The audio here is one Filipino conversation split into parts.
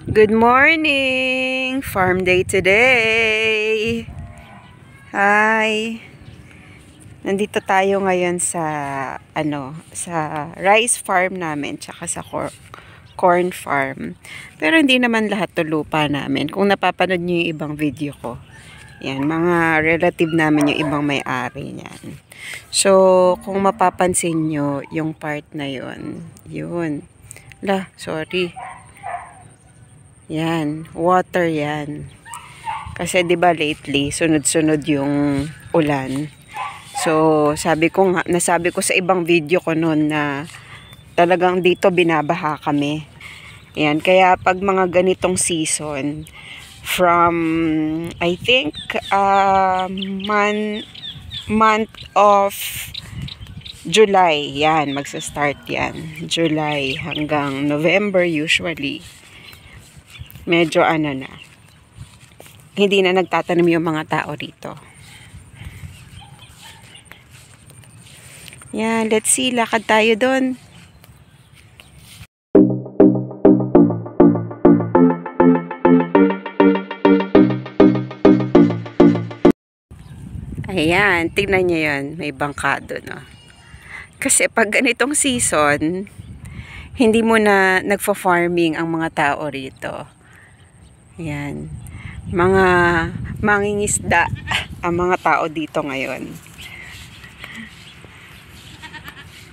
Good morning! Farm day today! Hi! Nandito tayo ngayon sa sa rice farm namin tsaka sa corn farm. Pero hindi naman lahat 'to lupa namin. Kung napapanood niyo yung ibang video ko, yan, mga relative namin yung ibang may-ari niyan. So, kung mapapansin nyo, yung part na yun. Sorry. Yan, water yan. Kasi 'di ba lately, sunod-sunod yung ulan. So, nasabi ko sa ibang video ko noon na talagang dito binabaha kami. Yan, kaya pag mga ganitong season, from I think month of July, yan, magsa-start yan. July hanggang November usually. Medyo hindi na nagtatanim yung mga tao dito. Yan, let's see, lakad tayo doon. Ayan, tingnan nyo yan, may bangka doon, oh. Kasi pag ganitong season, hindi mo na nagfa-farming ang mga tao rito. Yan. Mga mangingisda ang mga tao dito ngayon.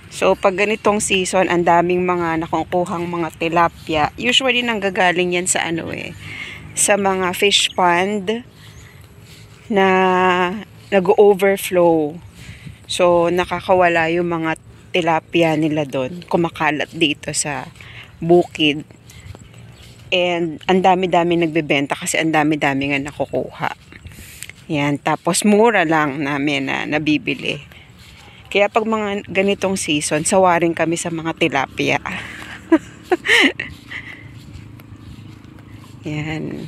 So, pag ganitong season, ang daming mga nakukuhang mga tilapia. Usually, nanggagaling yan sa sa mga fish pond na nag-overflow. So, nakakawala yung mga tilapia nila doon. Kumakalat dito sa bukid. And ang dami-dami nagbebenta kasi ang dami-dami nga nakukuha. Yan, tapos mura lang namin na nabibili. Kaya pag mga ganitong season, sawarin kami sa mga tilapia. Yan.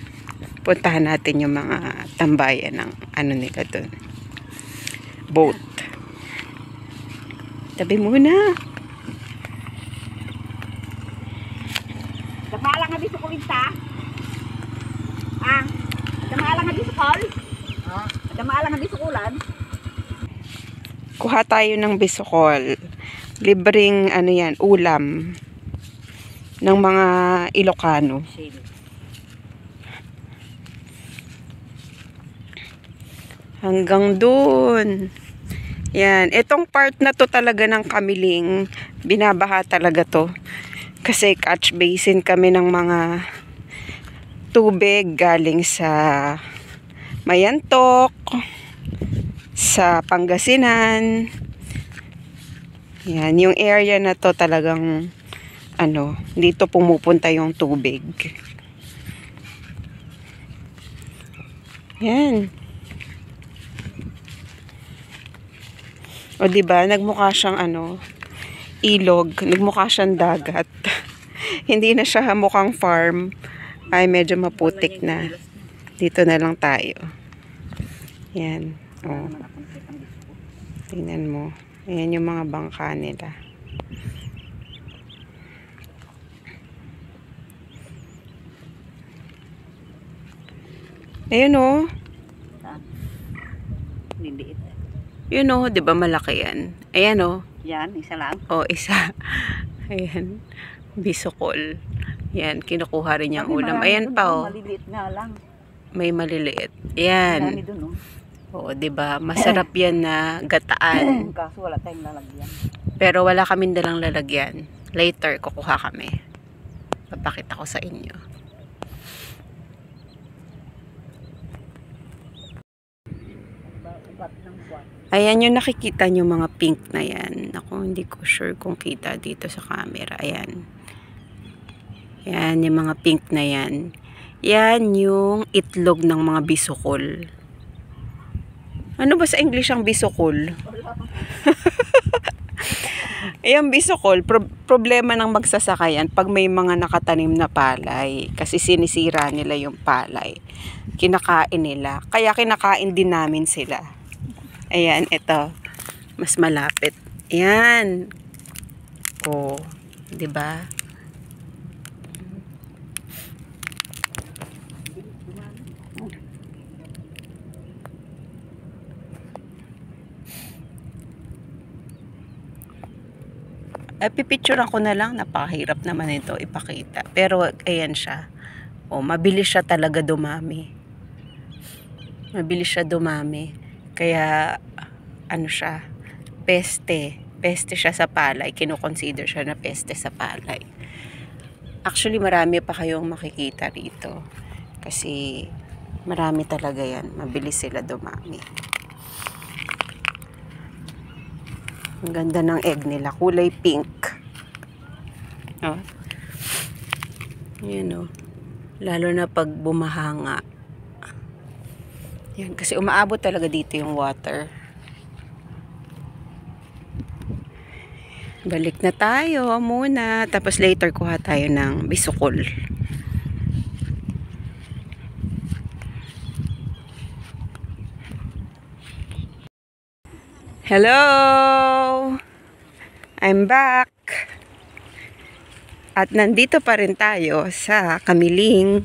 Puntahan natin yung mga tambayan ng nila doon. Boat. Tabi muna. Damalang nga di sa kulinta. Damalang nga di sa kol. Damalang nga di sa kulan. Kuha tayo ng bisukol. Libreng yan, ulam ng mga Ilocano. Hanggang doon. Yan, itong part na to talaga ng Kamiling, binabaha talaga to. Kasi catch basin kami ng mga tubig galing sa Mayantok, sa Pangasinan. Yan, yung area na to talagang dito pumupunta yung tubig. Yan. O diba, nagmukha siyang ilog, nagmukha siyang dagat. Hindi na siya mukhang farm. Ay, medyo maputik na. Dito na lang tayo. Yan. O. Tingnan mo. Ayan yung mga bangka nila. Ayun o. Liliit. Yun o, di ba malaki yan? Ayan o. Yan, isa lang. O, isa. Ayan. Bisukol. Yan, kinukuha rin niyang ulam. Ayan pa o. Maliliit na lang. May maliliit. Ayan. Marami dun, oh. Oo, di ba? Masarap yan na gataan. Kaso wala tayong lalagyan. Pero wala kaming dalang lalagyan. Later, kukuha kami. Papakita ko sa inyo. Ayan yung nakikita nyo mga pink na yan. Ako, hindi ko sure kung kita dito sa camera. Ayan. Yan, yung mga pink na yan. Yan yung itlog ng mga bisukol. Ano ba sa English ang bisukol? Ayan, bisukol. Problema ng magsasakayan pag may mga nakatanim na palay. Kasi sinisira nila yung palay. Kinakain nila. Kaya kinakain din namin sila. Ayan, ito. Mas malapit. Ayan. Oh, 'di ba? Pipicturean ko na lang, napakahirap naman ito ipakita. Pero ayan siya. Mabilis siya talaga dumami. Mabilis siya dumami. Kaya ano siya, peste siya sa palay. Kino-consider siya na peste sa palay. Actually, marami pa kayong makikita rito. Kasi marami talaga yan. Mabilis sila dumami. Ang ganda ng egg nila. Kulay pink. Oh. Yan o. Lalo na pag bumahanga. Yan. Kasi umaabot talaga dito yung water. Balik na tayo muna. Tapos later kuha tayo ng bisukol. Hello! I'm back! At nandito pa rin tayo sa Kamiling.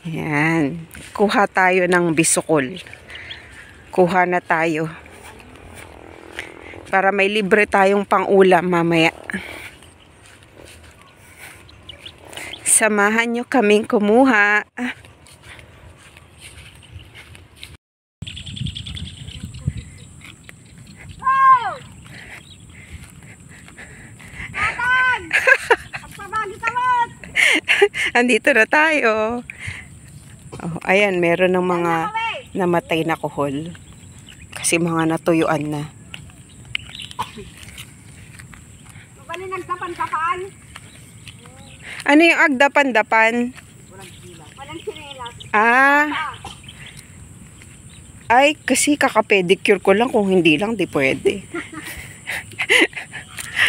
Ayan. Kuha tayo ng bisukol. Kuha na tayo. Para may libre tayong pang-ulam mamaya. Samahan nyo kaming kumuha. Andito na tayo. Ayan, meron ng mga namatay na kuhol. Kasi mga natuyuan na. Ano yung agdapan-dapan? Walang sinelas. Ay, kasi kakapedicure ko lang. Kung hindi lang, di pwede.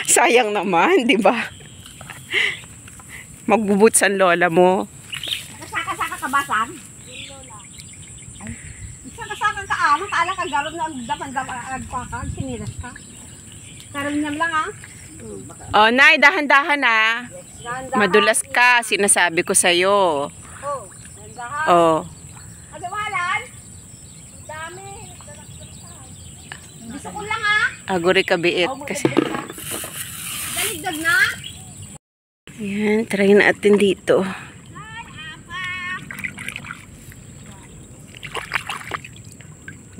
Sayang naman, di ba? Magbuboots ang lola mo. Saka-saka kabasan? Ay, saka-saka ka ano? Kaala ka garot na agdapan-dapan. Sinelas ka. Karoon niya lang Nay, dahan-dahan Madulas ka, sinasabi ko sa'yo. Dahan. Adawalan? Dami. Gusto ko lang Aguri ka biit kasi. Daligdag na? Ayan, try natin dito.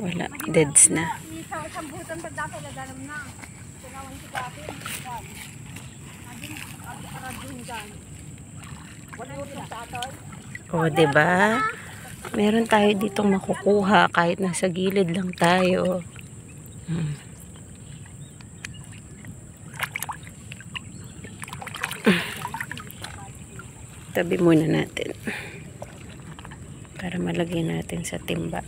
Wala, deads na. Sambutan pa dati na dalam na. Sinawan si dati. Diba? Meron tayo ditong makukuha kahit nasa gilid lang tayo. Tabi muna natin. Para malagay natin sa timba.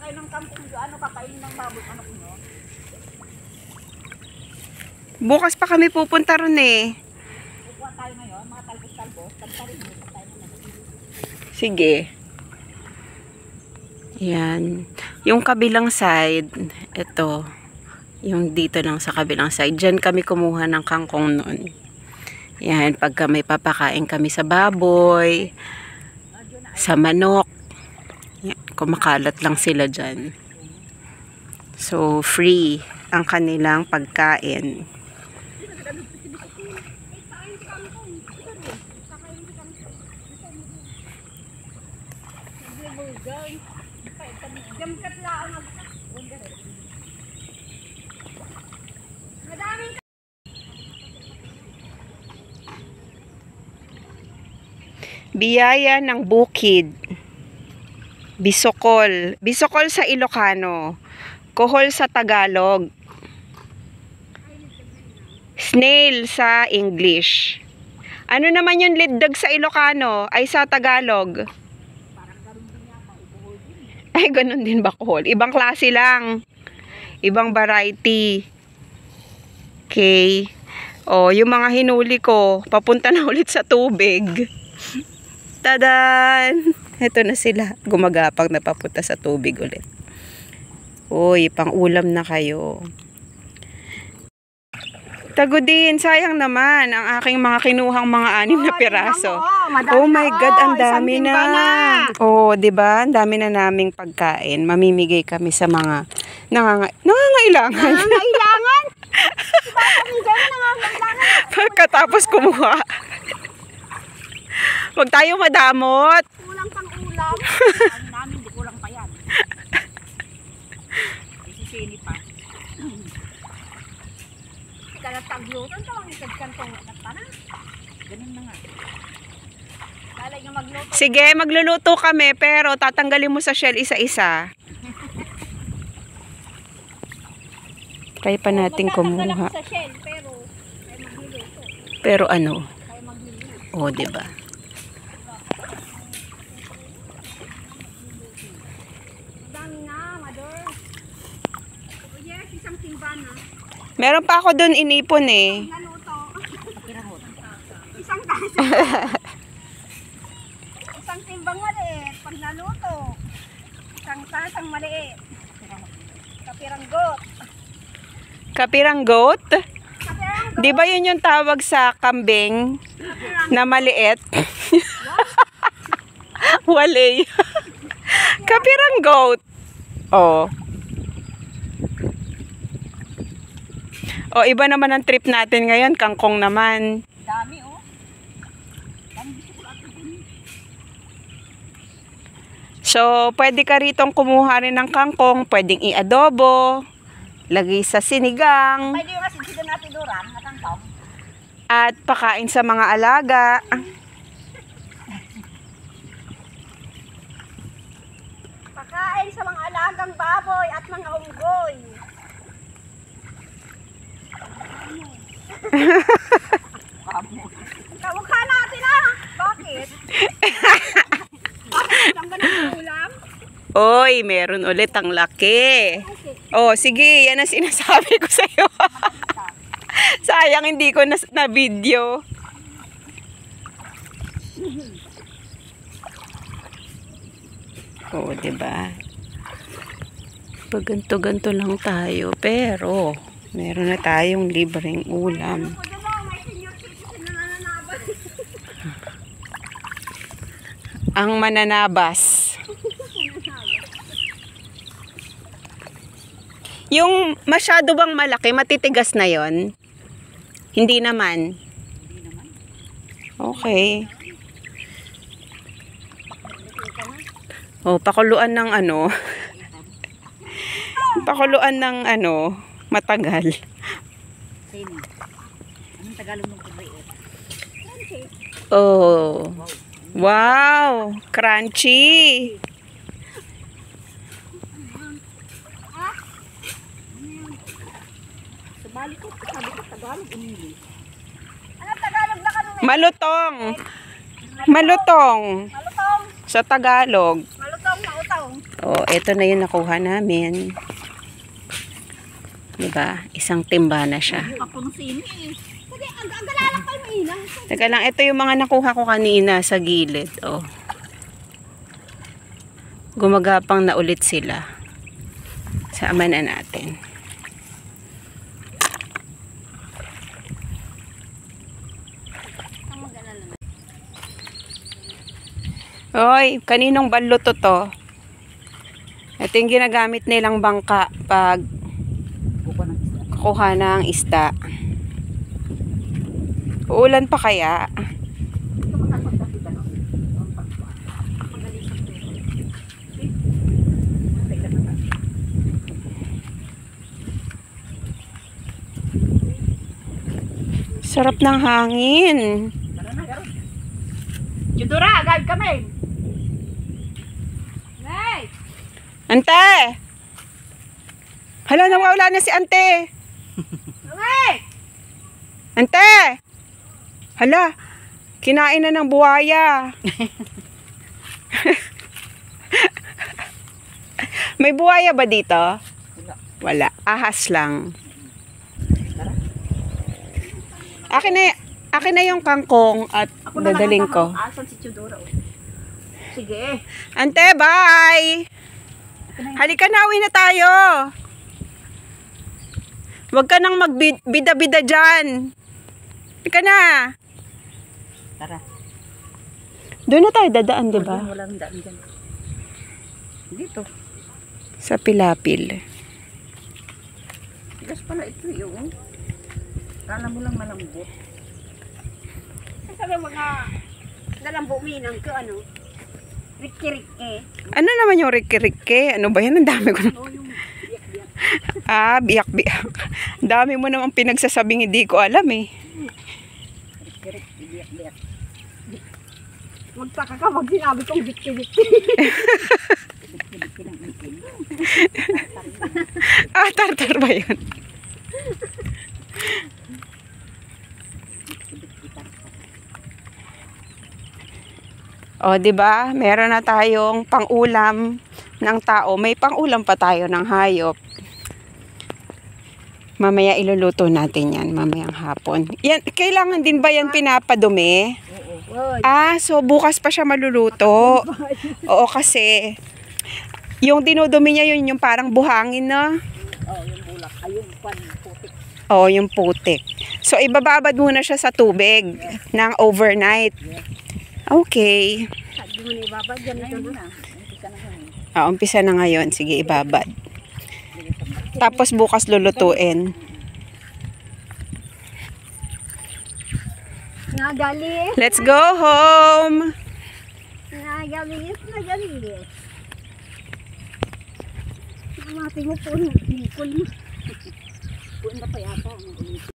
Kain ng kampong ano kakainin ng baboy ano no? Bukas pa kami pupunta ron Kuha tayo ngayon, mga talbos-talbos, tagparin mo tayo na. Sige. Yan. Yung kabilang side, ito. Yung dito lang sa kabilang side. Diyan kami kumuha ng kangkong noon. Yan. Pagka may papakain kami sa baboy, sa manok. Yan, kumakalat lang sila dyan. So, free ang kanilang pagkain. Biyaya ng bukid. Bisukol. Bisukol sa Ilocano. Kohol sa Tagalog. Snail sa English. Ano naman yung liddag sa Ilocano? Ay sa Tagalog. Ay, ganun din ba kohol? Ibang klase lang. Ibang variety. Okay. Yung mga hinuli ko, papunta na ulit sa tubig. Tadan! Ito na sila. Gumagapang na papunta sa tubig ulit. Uy, pang ulam na kayo. Tago din, sayang naman ang aking mga kinuhang mga 6 na piraso. Oh my God, ang dami na. Oh, 'di ba? Ang dami na naming pagkain. Mamimigay kami sa mga nangangailangan. Nangangailangan? Pagkatapos kumuha. Huwag tayo madamot. Kulang pang ulam. Ang namin, di kulang pa yan. Isisili pa. Talataglutan to, ang ikagkan to. Ganun na nga. Lalay nga magluto. Sige, magluluto kami pero tatanggalin mo sa shell isa-isa. Try pa natin kumuha. Sa shell, pero ay magluluto. Pero ano? Ay magluluto. Oh, 'di ba? Dami na, mother. Oh yes, isang timba na. Meron pa ako doon inipon eh. Naluto. Isang tasa. Isang timbang maliit. Pag naluto. Isang tasang maliit. Kapirang goat. Kapirang goat? Kapirang goat. 'Di ba 'yun yung tawag sa kambing na maliit? Walay. Kapirang goat. Oh. O, iba naman ang trip natin ngayon. Kangkong naman. Dami oh. Dami gusto ko ato din. So, pwede ka ritong kumuha rin ng kangkong. Pwedeng i-adobo. Lagay sa sinigang. Pwede yung asin natin duran, natangkaw. At pakain sa mga alaga. Pakain sa mga alagang baboy at mga unggoy. Kamukha natin ah. Bakit? Bakit ang ganang ulam? Oy, meron ulit ang laki. Oh, sige, yan ang sinasabi ko sa'yo. Sayang hindi ko na video. Oh, 'di ba? Pag ganto-ganto lang tayo, pero meron na tayong libreng ulam. Ang mananabas. Yung masyado bang malaki, matitigas na yon? Hindi naman. Okay. Oh, pakuluan ng ano. Pakuluan ng ano, matagal. Sino? Anong Tagalog ng kubriit? Oh. Wow, crunchy. Sabali ko, sabi ko Tagalog, English. Anong Tagalog na kanong Malutong. Malutong. malutong? Sa Tagalog. Malutong na utong. Oh, ito na yung nakuha namin. Diba? Isang timba na siya. Kapong sini eh. Kasi ang galalak pa yung mainang. Teka lang, ito yung mga nakuha ko kanina sa gilid. Oh. Gumagapang na ulit sila. Sama na natin. Hoy, kaninong ballo to? Ito yung ginagamit nilang bangka pag kukuha ng isda. Uulan pa kaya? Sarap ng hangin. Judura, agad kami. Hey! Ante! Hala, nawawala na si Ante. Hey! Ante! Hala, kinain na ng buhaya. May buhaya ba dito? Wala. Ahas lang. Akin na yung kangkong at dadaling ko. Asan si Judura? Sige. Ante, bye! Halika na, uwi na tayo. Huwag ka nang magbida-bida dyan. Ika na. Tara. Doon na tayo dadaan, di ba? Walang daan dyan. Dito. Sa Pilapil. Tigas pala ito yun. Kala mo lang malambot. Sabi mga nalambo minang ko ano. Rikki-rikki. Ano naman yung rike-rike? Ano ba yan? Ang dami ko. Ano yung biyak-biyak. Ah, biyak-biyak. Ang dami mo naman pinagsasabing hindi ko alam eh. Rikki-rikki, biyak-biyak. Magtaka ka pag sinabi kong bikti-bikti. Bikti-bikti lang ang pin. Ah, tartar ba yun? O, di ba? Meron na tayong pang-ulam ng tao. May pang-ulam pa tayo ng hayop. Mamaya iluluto natin yan, mamayang hapon. Yan, kailangan din ba yan pinapadumi? Oo. Ah, so bukas pa siya maluluto. Oo, kasi yung dinudumi niya yun yung parang buhangin, no? Oo, yung bulak. Ayun, putik. Oo, yung putik. So, ibababad muna siya sa tubig ng overnight. Okay. Sabi mo na ibabad, yan ito na. Umpisa na ngayon. Umpisa na ngayon. Sige, ibabad. Tapos bukas lulutuin. Nagalis. Let's go home! Nagalis. Mati mo po, bikol mo. Puan na pa yata.